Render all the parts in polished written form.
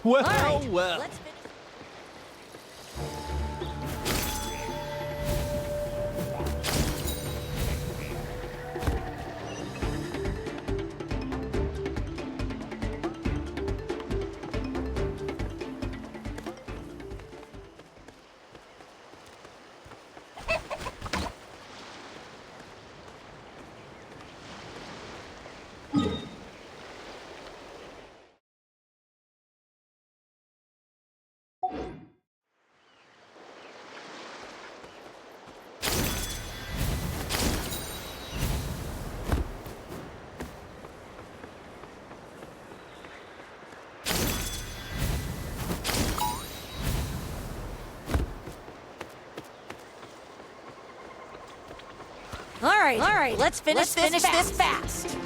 Well, right, well. let's finish. All right, let's finish this fast.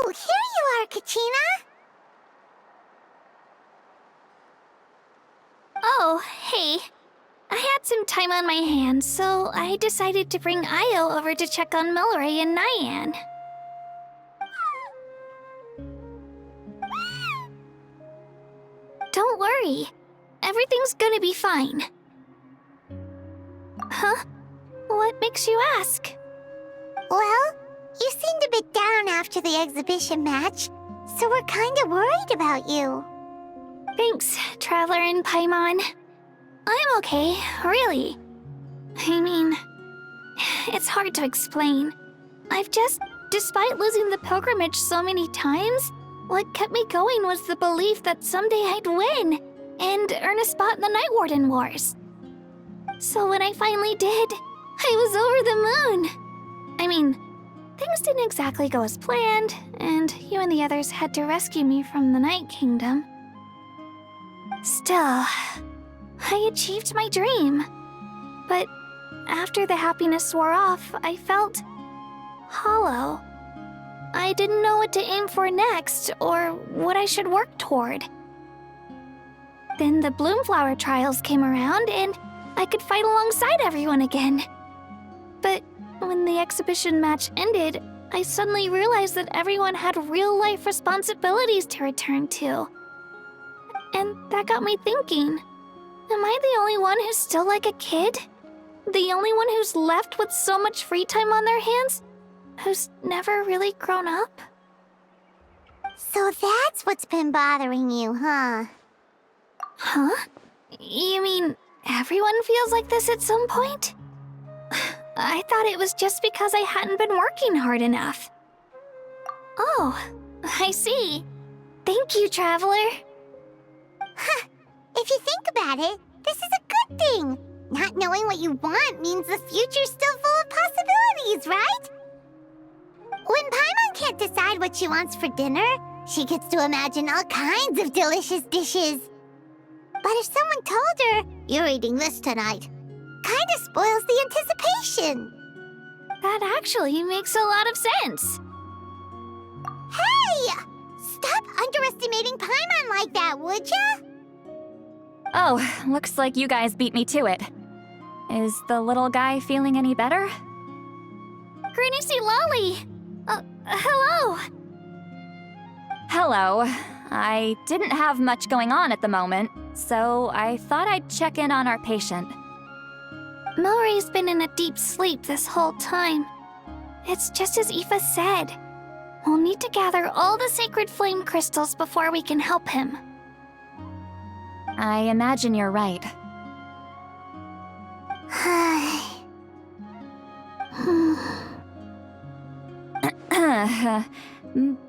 Oh, here you are, Katina! Oh, hey. I had some time on my hands, so I decided to bring Io over to check on Melray and Nyan. Don't worry. Everything's gonna be fine. Huh? What makes you ask? Well, you seemed a bit down after the exhibition match, so we're kinda worried about you. Thanks, Traveler and Paimon. I'm okay, really. I mean, It's hard to explain. Despite losing the pilgrimage so many times, what kept me going was the belief that someday I'd win and earn a spot in the Night Warden Wars. So when I finally did, I was over the moon. I mean, things didn't exactly go as planned, and you and the others had to rescue me from the Night Kingdom. Still, I achieved my dream. But after the happiness wore off, I felt hollow. I didn't know what to aim for next, or what I should work toward. Then the Bloomflower trials came around, and I could fight alongside everyone again. But when the exhibition match ended, I suddenly realized that everyone had real-life responsibilities to return to. And that got me thinking, am I the only one who's still like a kid? The only one who's left with so much free time on their hands? Who's never really grown up? So that's what's been bothering you, huh? Huh? You mean everyone feels like this at some point? I thought it was just because I hadn't been working hard enough. Oh, I see. Thank you, Traveler. Huh. If you think about it, this is a good thing. Not knowing what you want means the future's still full of possibilities, right? When Paimon can't decide what she wants for dinner, she gets to imagine all kinds of delicious dishes. But if someone told her, "You're eating this tonight," kinda spoils the anticipation. That actually makes a lot of sense. Hey! Stop underestimating Paimon like that, would ya? Oh, looks like you guys beat me to it. Is the little guy feeling any better? Granny C. Lolly! Hello! Hello. I didn't have much going on at the moment, so I thought I'd check in on our patient. Milray's been in a deep sleep this whole time. It's just as Aoife said. We'll need to gather all the sacred flame crystals before we can help him. I imagine you're right.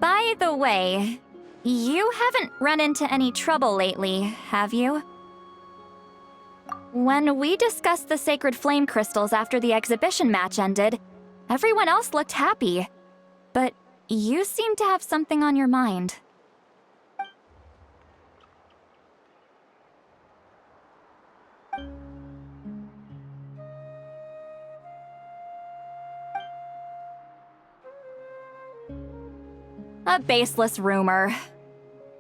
By the way, you haven't run into any trouble lately, have you? When we discussed the sacred flame crystals after the exhibition match ended, everyone else looked happy. But you seem to have something on your mind. A baseless rumor,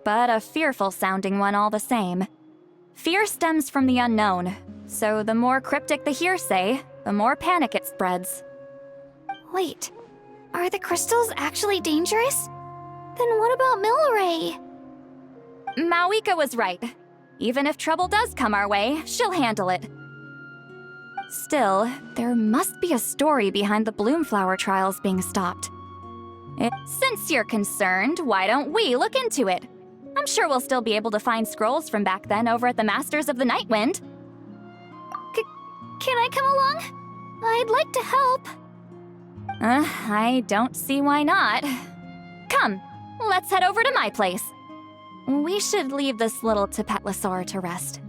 but a fearful-sounding one all the same. Fear stems from the unknown, so the more cryptic the hearsay, the more panic it spreads. Wait, are the crystals actually dangerous? Then what about Milray? Mawika was right. Even if trouble does come our way, she'll handle it. Still, there must be a story behind the Bloomflower trials being stopped. Since you're concerned, why don't we look into it? I'm sure we'll still be able to find scrolls from back then over at the Masters of the Nightwind. Can I come along? I'd like to help. I don't see why not. Come, let's head over to my place. We should leave this little Tapetlosaur to rest.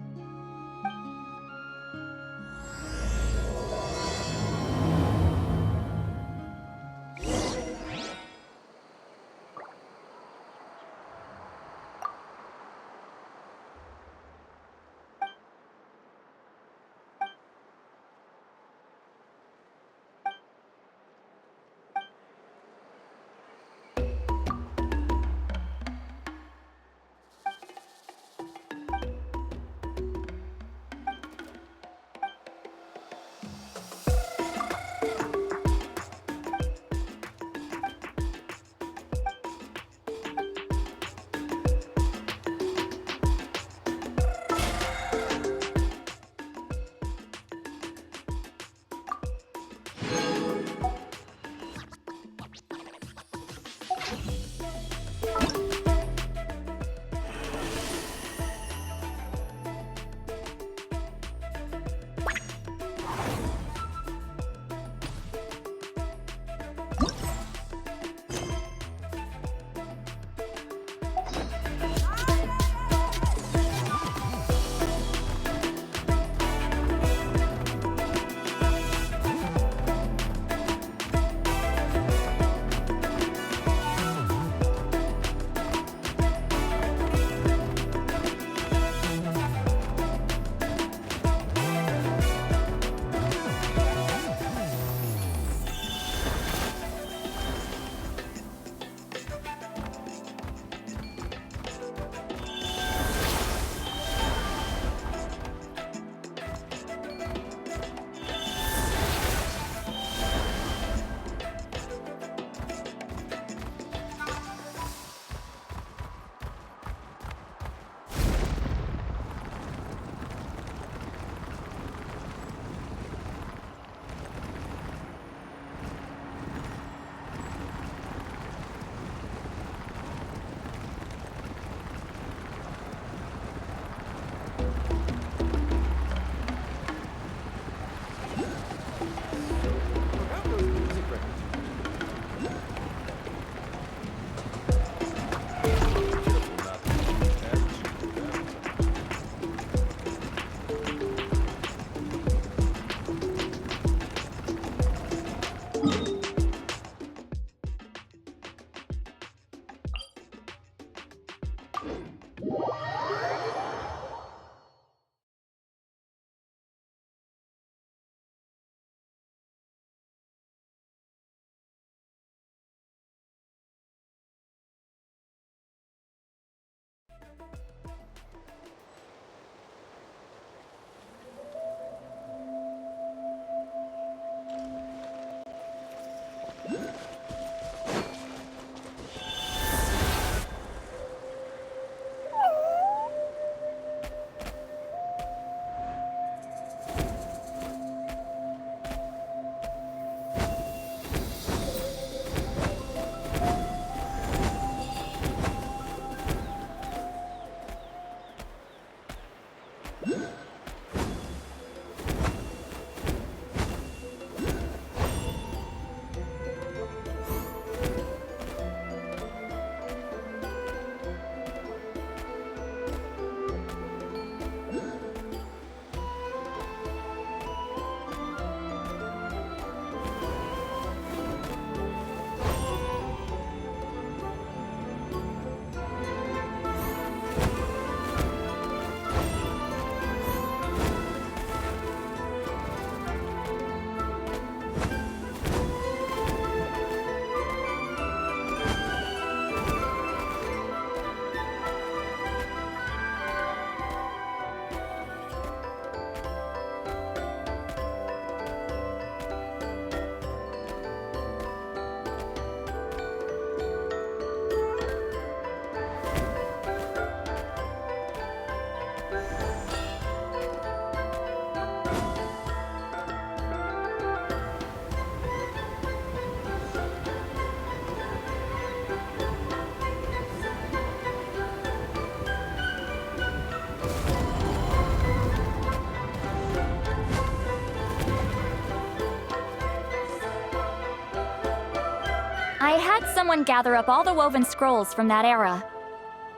I had someone gather up all the woven scrolls from that era.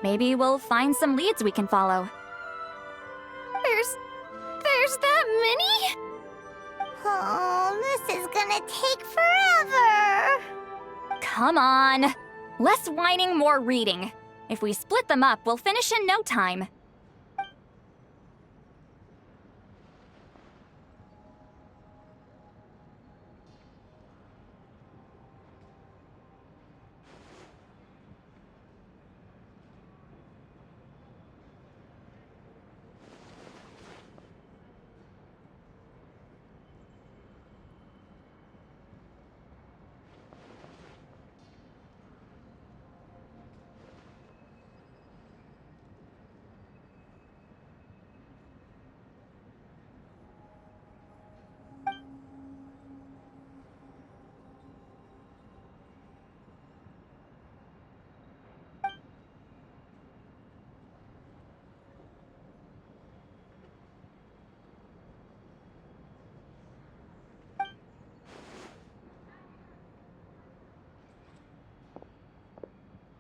Maybe we'll find some leads we can follow. There's that many? Oh, this is gonna take forever. Come on! Less whining, more reading. If we split them up, we'll finish in no time.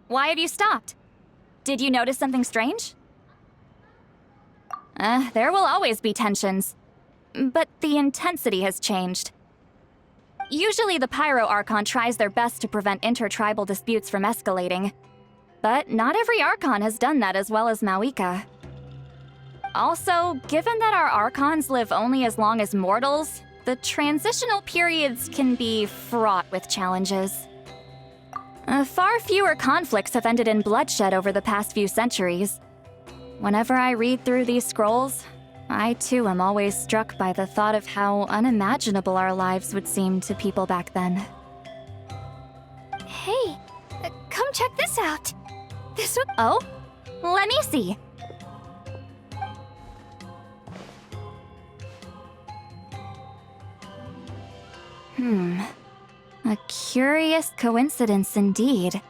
Why have you stopped? Did you notice something strange? There will always be tensions. But the intensity has changed. Usually the Pyro Archon tries their best to prevent intertribal disputes from escalating. But not every Archon has done that as well as Mawika. Also, given that our Archons live only as long as mortals, the transitional periods can be fraught with challenges. Far fewer conflicts have ended in bloodshed over the past few centuries. Whenever I read through these scrolls, I too am always struck by the thought of how unimaginable our lives would seem to people back then. Hey, come check this out. This would... Oh? Let me see. A curious coincidence indeed.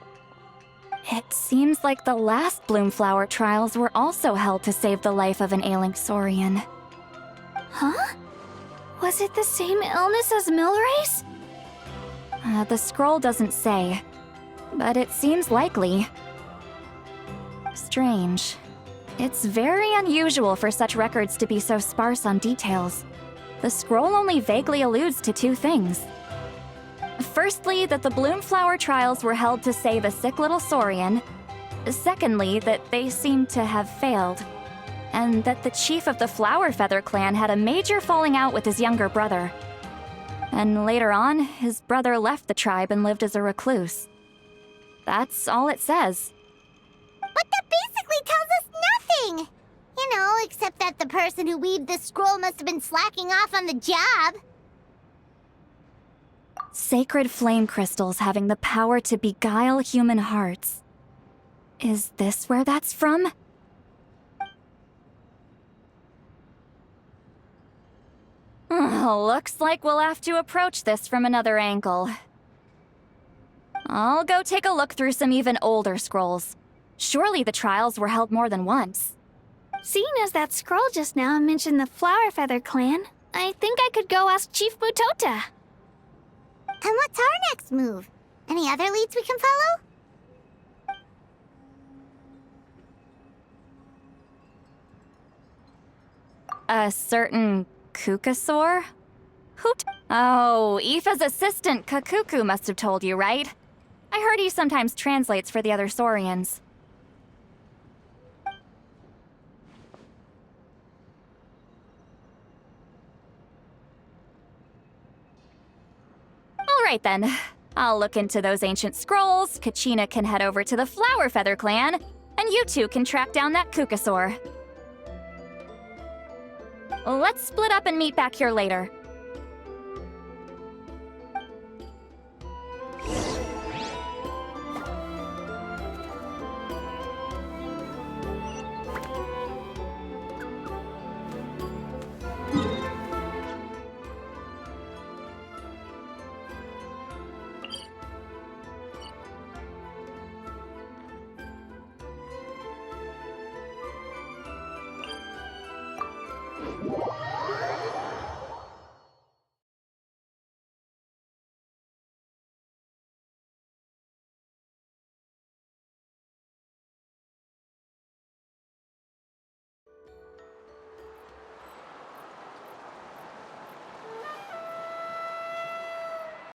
It seems like the last Bloomflower trials were also held to save the life of an ailing Saurian. Huh? Was it the same illness as Milrace? The scroll doesn't say, but it seems likely. Strange. It's very unusual for such records to be so sparse on details. The scroll only vaguely alludes to two things. Firstly, that the Bloomflower trials were held to save a sick little Saurian. Secondly, that they seemed to have failed. And that the chief of the Flower Feather clan had a major falling out with his younger brother. And later on, his brother left the tribe and lived as a recluse. That's all it says. But that basically tells us nothing! You know, except that the person who weaved this scroll must have been slacking off on the job. Sacred flame crystals having the power to beguile human hearts. Is this where that's from? Looks like we'll have to approach this from another angle. I'll go take a look through some even older scrolls. Surely the trials were held more than once. Seeing as that scroll just now mentioned the Flower Feather clan, I think I could go ask Chief Mutota. And what's our next move? Any other leads we can follow? A certain Kukasaur? Oh, Aoife's assistant Kakuku must have told you, right? I heard he sometimes translates for the other Saurians. All right then. I'll look into those ancient scrolls, Kachina can head over to the Flower Feather clan, and you two can track down that Kukasaur. Let's split up and meet back here later.